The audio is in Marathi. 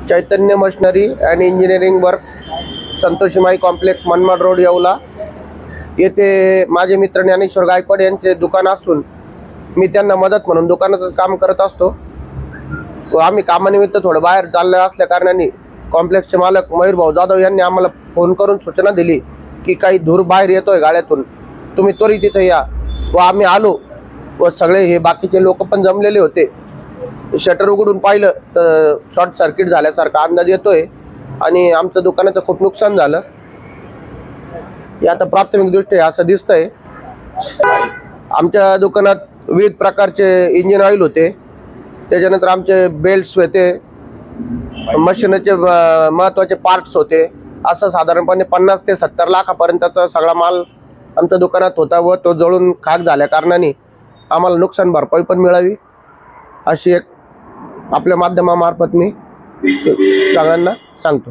Chaitanya machinery and engineering work, Santoshimai complex, Manmad road, Yeola येथे माझे मित्र ज्ञानेश्वर गायकवाड यांचे दुकान असून मी त्यांना मदत म्हणून दुकानाचं काम करत असतो व आम्ही कामानिमित्त थोडं बाहेर चाललो असल्या कारणाने कॉम्प्लेक्सचे मालक मयूर भाऊ जाधव यांनी आम्हाला फोन करून सूचना दिली की काही धूर बाहेर येतोय गाड्यातून, तुम्ही त्वरित तिथे या। व आम्ही आलो व सगळे हे बाकीचे लोक पण जमलेले होते। शटर उघडून पाहिलं तर शॉर्ट सर्किट झाल्यासारखा अंदाज येतोय आणि आमचं दुकानाचं खूप नुकसान झालं। हे आता प्राथमिक दृष्ट्या असं दिसतंय। आमच्या दुकानात विविध प्रकारचे इंजिन ऑइल होते, त्याच्यानंतर आमचे बेल्ट्स होते, मशीनचे महत्त्वाचे पार्ट्स होते। असं साधारणपणे 50 ते 70 लाखापर्यंतचा सगळा माल आमच्या दुकानात होता व तो जळून खाक झाल्या कारणाने आम्हाला नुकसान भरपाई पण मिळावी अशी एक आपल्या माध्यमामार्फत मी सगळ्यांना सांगतो।